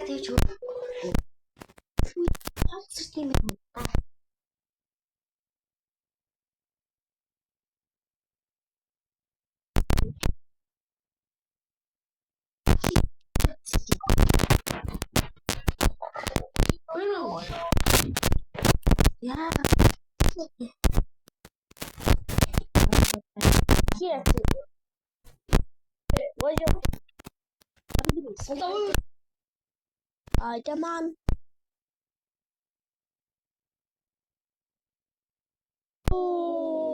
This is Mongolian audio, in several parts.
тэгж хоцсон юм байна. Yeah. Here. What's your hello? Come on. Oh.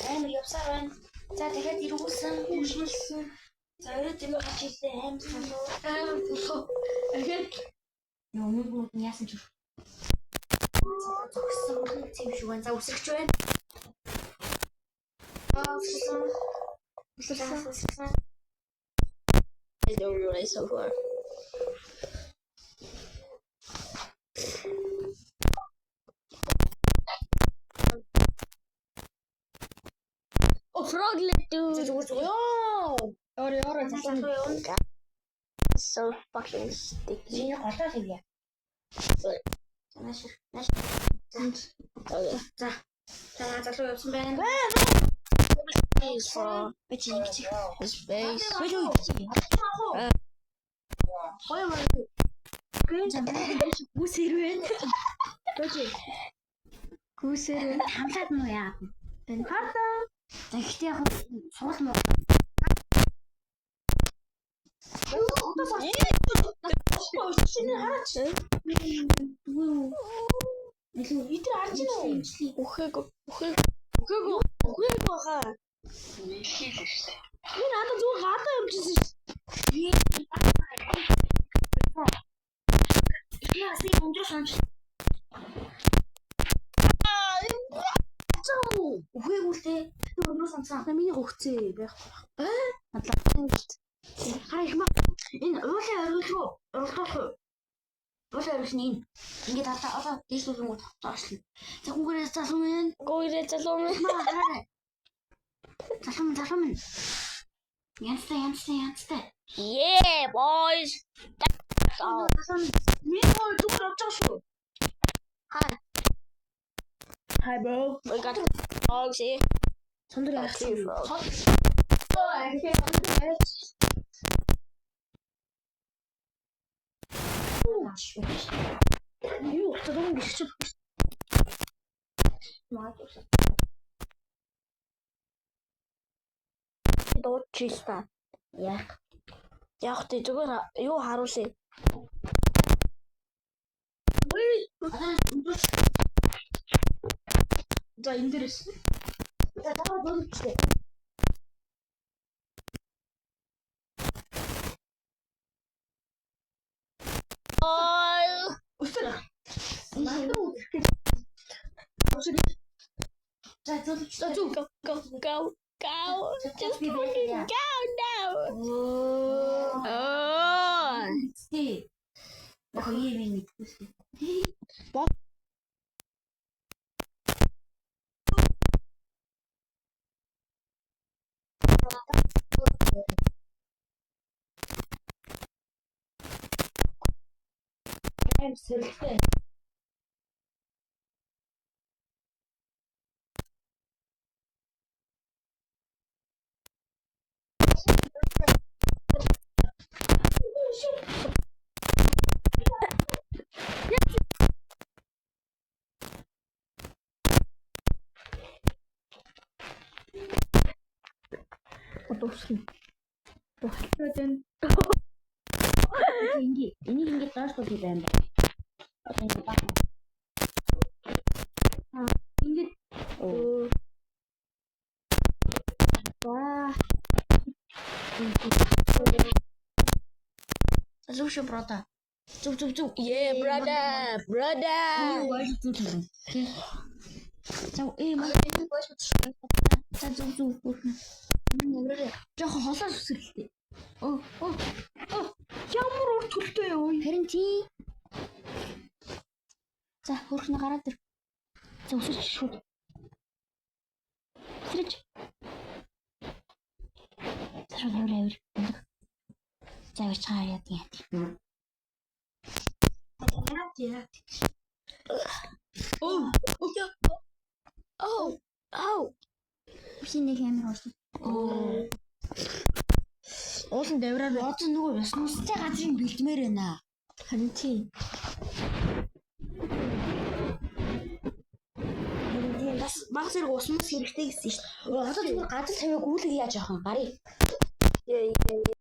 I'm your son. За дахиад ирүүлсэн, хүшмэлсэн. За өрөөд юм гарч ирлээ аим болоо. Ахад юм яасан ч зогссон тийм шүү байна. За үсгэж байна. Үсгсэн. I don't realize so far. Froglet dude. So fucking sticky. Okay. His face. Тэгтээ яг суул муу. Шинэ хараач. Илүү итэр харж байна уу? Үхэг баха. Нийлхийлээ шүү дээ. Энэ надад зүгээр гадаа явчихсан шүү дээ. Яасан юм дэр сонч. Үхэг үлдээ. Өнөөдөр сонцсон. Миний хөгцөө байх. Надлаа. Хараа их маа. Энэ уулын орилгоо. Уулын орилгын энэ. Ингээд одоо дээшлүүлэнгүүд тоошлоо. За гүгээрээ залуу минь. Залуу минь. Янцтай. Yeah, boys. Миний хоо зүгээр авч байгаа шүү. Hi bro. We got dogs here. Somebody else. Oh, I can't understand. You don't be so. Доо чиста. Яг тэ зүгээр юу харуулъя. За интересно. За давай болчихлоо. Устра. Go. Just fucking go now. Oh. See. Oh, you mean what? I'm certain. Ini hingga terus kok ditembak. Oh. Wah. Слушай, брата. Цуп. Yeah, brother. So, За зүг бүрнэ. Нэмрээ. Жохо холоос үсрэлтэй. Ямар урт хөлтэй юу? Харин тий. За хөрхнө гараад ир. За үсэрч шүүд. Үсэрч. За шууд яваа. За явж байгаа яа тийм. Яа. Шинэ хэмээр орсон. Уулын давраар одоо нөгөө ёсностой газрыг бэлдмээр байна. Харин тийм. Бас баг зэрэг усмас хэрэгтэй гэсэн шүү дээ. Одоо зүгээр газар тавиаг гүйлэг яаж явах юм? Гарыг.